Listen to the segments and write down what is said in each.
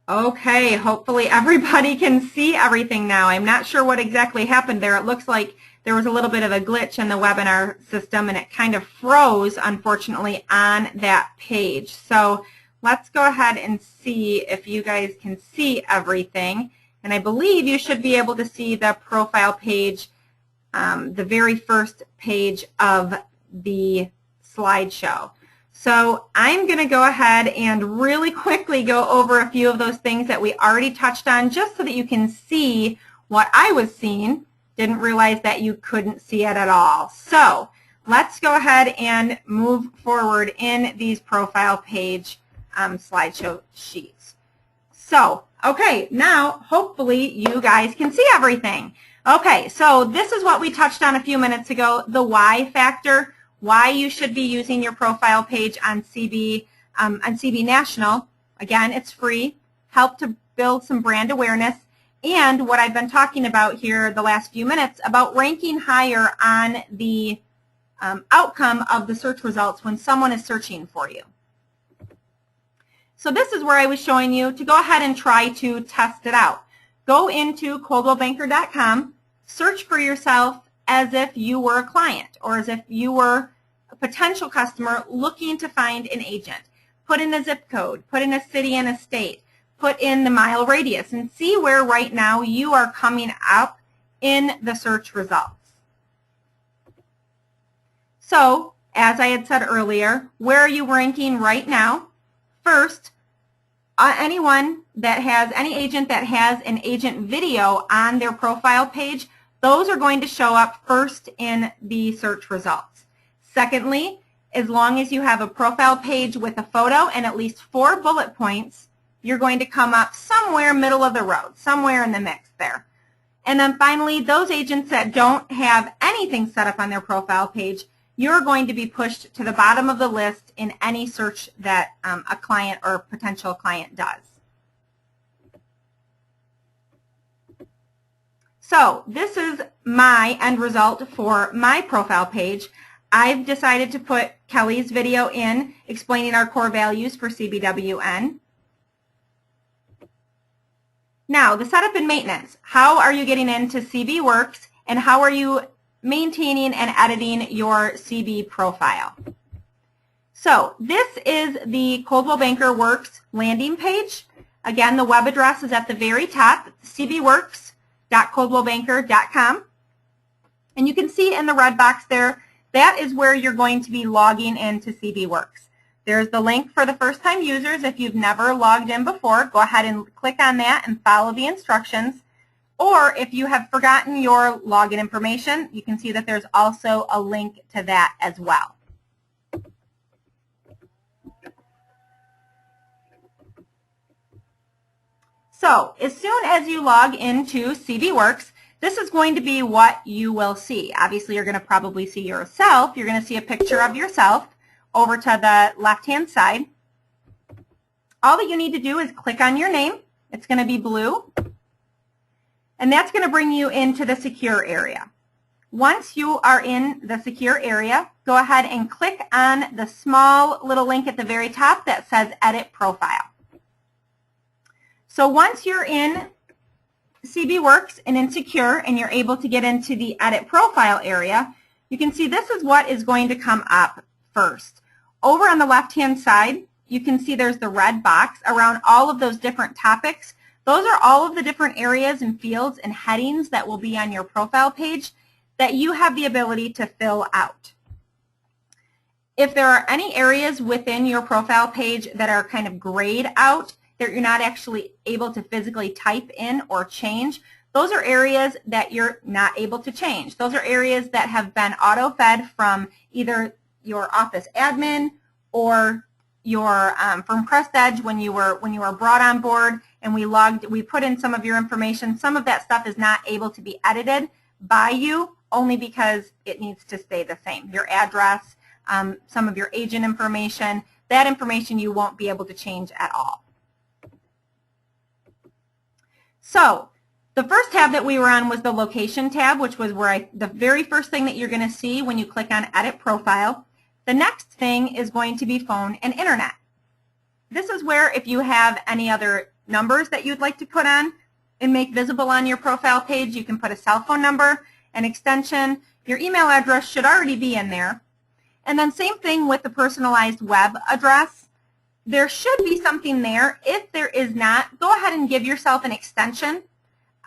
Okay, hopefully everybody can see everything now. I'm not sure what exactly happened there. It looks like there was a little bit of a glitch in the webinar system and it kind of froze, unfortunately, on that page. So let's go ahead and see if you guys can see everything. And I believe you should be able to see the profile page, the very first page of the slideshow. So I'm going to go ahead and really quickly go over a few of those things that we already touched on just so that you can see what I was seeing. Didn't realize that you couldn't see it at all. So let's go ahead and move forward in these profile page slideshow sheets. So, okay, now hopefully you guys can see everything. Okay, so this is what we touched on a few minutes ago, the why factor. Why you should be using your profile page on CB National. Again, it's free. Help to build some brand awareness. And what I've been talking about here the last few minutes about ranking higher on the outcome of the search results when someone is searching for you. So this is where I was showing you to go ahead and try to test it out. Go into coldwellbanker.com, search for yourself as if you were a client or as if you were a potential customer looking to find an agent. Put in a zip code, put in a city and a state, put in the mile radius, and see where right now you are coming up in the search results. So, as I had said earlier, where are you ranking right now? First, any agent that has an agent video on their profile page, those are going to show up first in the search results. Secondly, as long as you have a profile page with a photo and at least 4 bullet points, you're going to come up somewhere middle of the road, somewhere in the mix there. And then finally, those agents that don't have anything set up on their profile page, you're going to be pushed to the bottom of the list in any search that a client or potential client does. So this is my end result for my profile page. I've decided to put Kelly's video in explaining our core values for CBWN. Now, the setup and maintenance. How are you getting into CB Works and how are you maintaining and editing your CB profile? So this is the Coldwell Banker Works landing page. Again, the web address is at the very top, cbworks.coldwellbanker.com. And you can see in the red box there, that is where you're going to be logging into CB Works. There's the link for the first-time users. If you've never logged in before, go ahead and click on that and follow the instructions. Or if you have forgotten your login information, you can see that there's also a link to that as well. So as soon as you log into CB Works, this is going to be what you will see. Obviously, you're going to probably see yourself. You're going to see a picture of yourself over to the left-hand side. All that you need to do is click on your name. It's going to be blue. And that's going to bring you into the secure area. Once you are in the secure area, go ahead and click on the small little link at the very top that says Edit Profile. So once you're in CB Works and in Secure and you're able to get into the Edit Profile area, you can see this is what is going to come up first. Over on the left-hand side, you can see there's the red box around all of those different topics. Those are all of the different areas and fields and headings that will be on your profile page that you have the ability to fill out. If there are any areas within your profile page that are kind of grayed out, that you're not actually able to physically type in or change, those are areas that you're not able to change. Those are areas that have been auto-fed from either your office admin or your from Crest Edge when you were brought on board and we put in some of your information. Some of that stuff is not able to be edited by you only because it needs to stay the same. Your address, some of your agent information, that information you won't be able to change at all. So the first tab that we were on was the location tab, which was where the very first thing that you're going to see when you click on Edit Profile. The next thing is going to be phone and internet. This is where if you have any other numbers that you'd like to put on and make visible on your profile page. You can put a cell phone number, an extension. Your email address should already be in there. And then same thing with the personalized web address. There should be something there. If there is not, go ahead and give yourself an extension.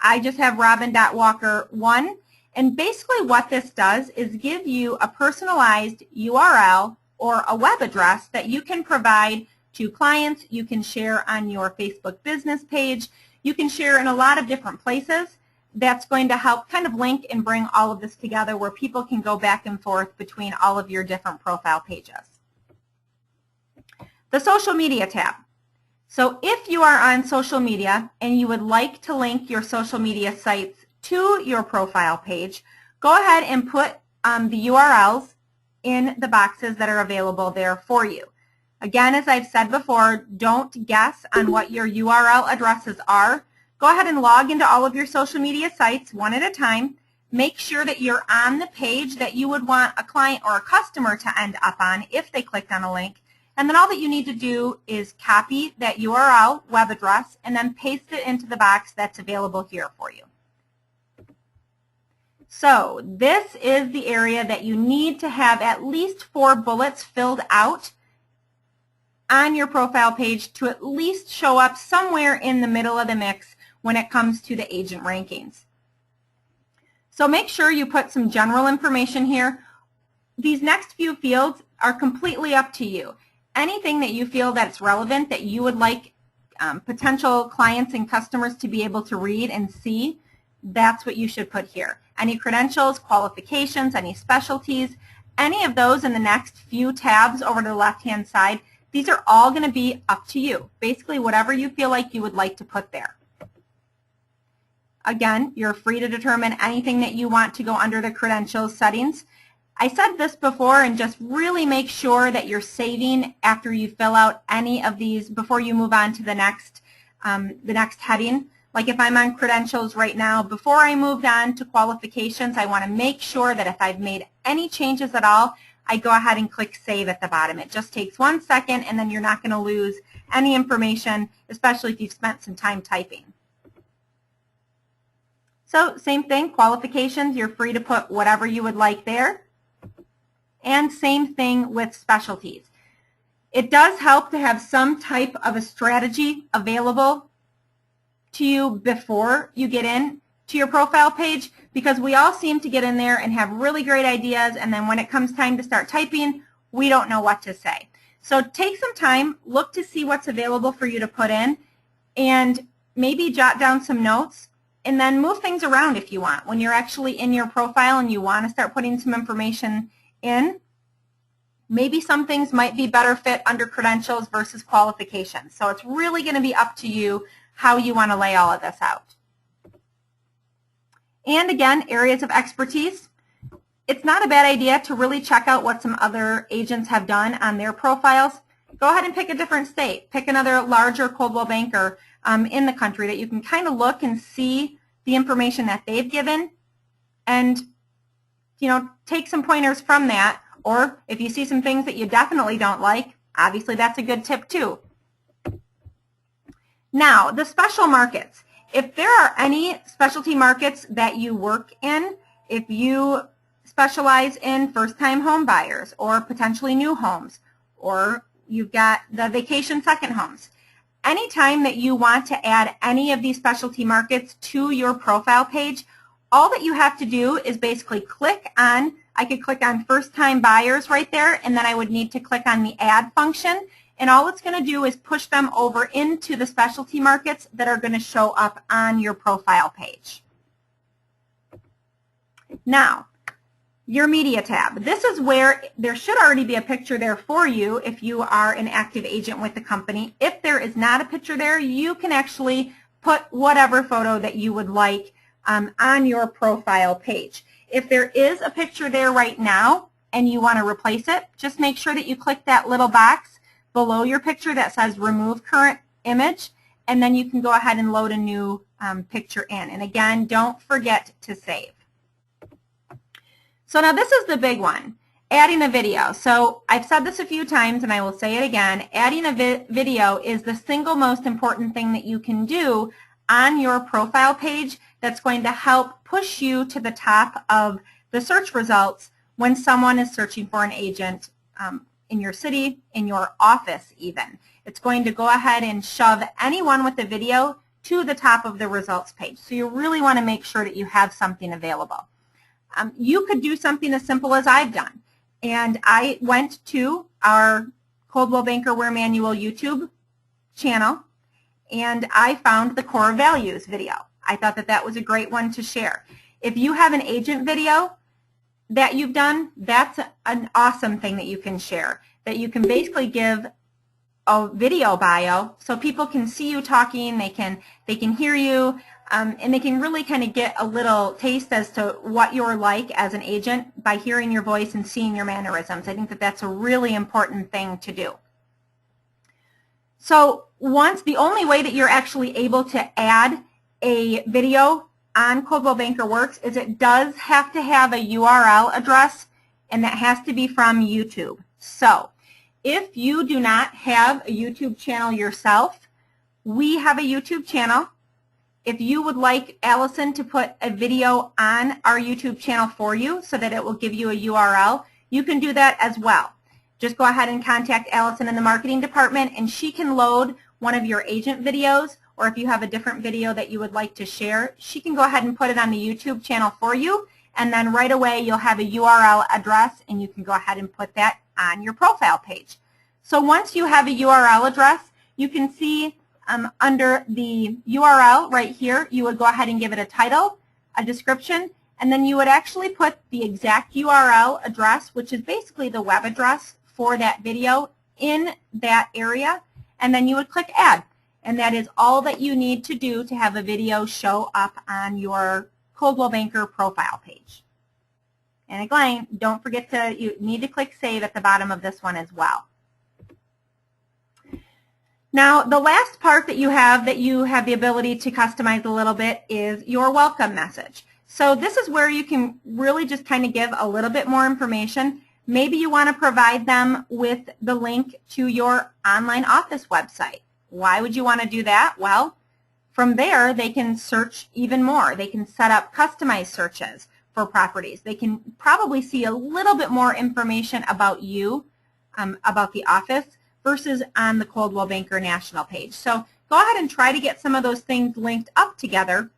I just have robin.walker1. And basically what this does is give you a personalized URL or a web address that you can provide to clients. You can share on your Facebook business page. You can share in a lot of different places. That's going to help kind of link and bring all of this together where people can go back and forth between all of your different profile pages. The social media tab. So if you are on social media and you would like to link your social media sites to your profile page, go ahead and put the URLs in the boxes that are available there for you. Again, as I've said before, don't guess on what your URL addresses are. Go ahead and log into all of your social media sites one at a time. Make sure that you're on the page that you would want a client or a customer to end up on if they clicked on a link. And then all that you need to do is copy that URL web address and then paste it into the box that's available here for you. So this is the area that you need to have at least 4 bullets filled out on your profile page to at least show up somewhere in the middle of the mix when it comes to the agent rankings. So make sure you put some general information here. These next few fields are completely up to you. Anything that you feel that's relevant that you would like potential clients and customers to be able to read and see, that's what you should put here. Any credentials, qualifications, any specialties, any of those in the next few tabs over to the left-hand side, these are all going to be up to you. Basically, whatever you feel like you would like to put there. Again, you're free to determine anything that you want to go under the credentials settings. I said this before, and just really make sure that you're saving after you fill out any of these before you move on to the next heading. Like if I'm on credentials right now, before I moved on to qualifications, I want to make sure that if I've made any changes at all, I go ahead and click Save at the bottom. It just takes 1 second, and then you're not going to lose any information, especially if you've spent some time typing. So same thing, qualifications, you're free to put whatever you would like there. And same thing with specialties. It does help to have some type of a strategy available to you before you get in to your profile page, because we all seem to get in there and have really great ideas, and then when it comes time to start typing, we don't know what to say. So take some time, look to see what's available for you to put in, and maybe jot down some notes, and then move things around if you want. When you're actually in your profile and you want to start putting some information in, maybe some things might be better fit under credentials versus qualifications. So it's really going to be up to you how you want to lay all of this out. And again, areas of expertise. It's not a bad idea to really check out what some other agents have done on their profiles. Go ahead and pick a different state. Pick another larger Coldwell banker in the country that you can kind of look and see the information that they've given, and take some pointers from that. Or if you see some things that you definitely don't like, obviously that's a good tip too. Now, the special markets. If there are any specialty markets that you work in, if you specialize in first-time home buyers or potentially new homes, or you've got the vacation second homes, anytime that you want to add any of these specialty markets to your profile page, all that you have to do is basically click on, I could click on first-time buyers right there, and then I would need to click on the add function. And all it's going to do is push them over into the specialty markets that are going to show up on your profile page. Now, your media tab. This is where there should already be a picture there for you if you are an active agent with the company. If there is not a picture there, you can actually put whatever photo that you would like on your profile page. If there is a picture there right now and you want to replace it, just make sure that you click that little box below your picture that says Remove Current Image, and then you can go ahead and load a new picture in. And again, don't forget to save. So now this is the big one. adding a video. So I've said this a few times and I will say it again. Adding a video is the single most important thing that you can do on your profile page that's going to help push you to the top of the search results when someone is searching for an agent in your city, in your office even. It's going to go ahead and shove anyone with a video to the top of the results page. So you really want to make sure that you have something available. You could do something as simple as I've done. And I went to our Coldwell Banker Wear Manual YouTube channel and I found the core values video. I thought that that was a great one to share. If you have an agent video that you've done, that's an awesome thing that you can share. That you can basically give a video bio so people can see you talking, they can hear you, and they can really kind of get a little taste as to what you're like as an agent by hearing your voice and seeing your mannerisms. I think that that's a really important thing to do. So the only way that you're actually able to add a video on Coldwell Banker Works is it does have to have a URL address, and that has to be from YouTube. So if you do not have a YouTube channel yourself, we have a YouTube channel. If you would like Allison to put a video on our YouTube channel for you so that it will give you a URL, you can do that as well. Just go ahead and contact Allison in the marketing department and she can load one of your agent videos, or if you have a different video that you would like to share, she can go ahead and put it on the YouTube channel for you, and then right away you'll have a URL address and you can go ahead and put that on your profile page. So once you have a URL address, you can see under the URL right here, you would go ahead and give it a title, a description, and then you would actually put the exact URL address, which is basically the web address for that video, in that area, and then you would click add. And that is all that you need to do to have a video show up on your Coldwell Banker profile page. And again, don't forget you need to click save at the bottom of this one as well. Now, the last part that you have the ability to customize a little bit is your welcome message. So this is where you can really just kind of give a little bit more information. Maybe you want to provide them with the link to your online office website. Why would you want to do that? Well, from there they can search even more. They can set up customized searches for properties. They can probably see a little bit more information about you, about the office, versus on the Coldwell Banker National page. So go ahead and try to get some of those things linked up together,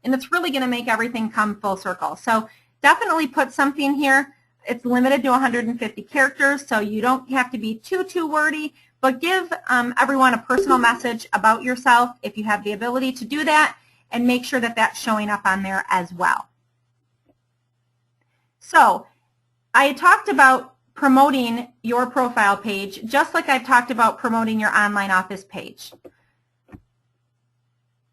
and it's really going to make everything come full circle. So definitely put something here. It's limited to 150 characters, so you don't have to be too wordy, but give everyone a personal message about yourself if you have the ability to do that, and make sure that that's showing up on there as well. So I talked about promoting your profile page, just like I've talked about promoting your online office page.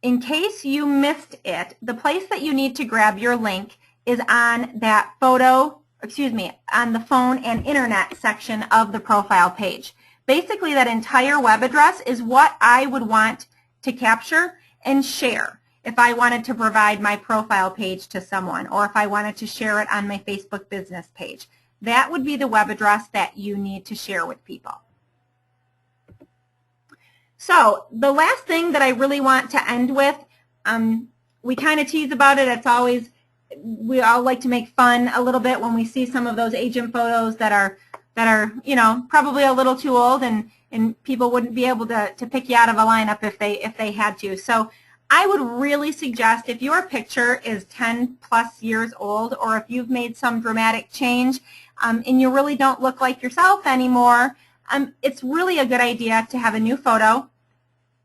In case you missed it, the place that you need to grab your link is on that on the phone and internet section of the profile page. Basically, that entire web address is what I would want to capture and share if I wanted to provide my profile page to someone, or if I wanted to share it on my Facebook business page. That would be the web address that you need to share with people. So the last thing that I really want to end with, we kind of tease about it. It's always, we all like to make fun a little bit when we see some of those agent photos that are probably a little too old, and people wouldn't be able to pick you out of a lineup if they had to. So I would really suggest, if your picture is 10 plus years old, or if you've made some dramatic change and you really don't look like yourself anymore, it's really a good idea to have a new photo.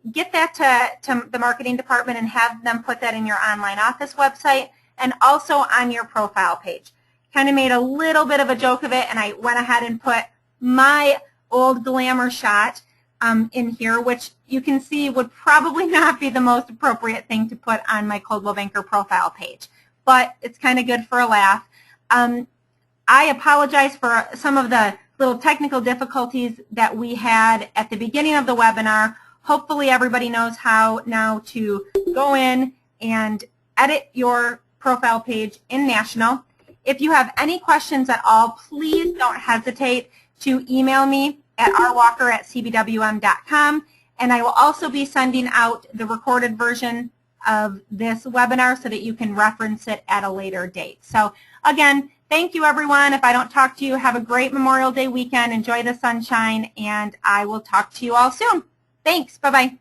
Get that to the marketing department and have them put that in your online office website and also on your profile page. Kind of made a little bit of a joke of it, and I went ahead and put my old glamour shot in here, which you can see would probably not be the most appropriate thing to put on my Coldwell Banker profile page, but it's kind of good for a laugh. I apologize for some of the little technical difficulties that we had at the beginning of the webinar. Hopefully everybody knows how now to go in and edit your profile page in National. If you have any questions at all, please don't hesitate to email me at rwalker@cbwm.com, and I will also be sending out the recorded version of this webinar so that you can reference it at a later date. So again, thank you everyone. If I don't talk to you, have a great Memorial Day weekend. Enjoy the sunshine, and I will talk to you all soon. Thanks. Bye-bye.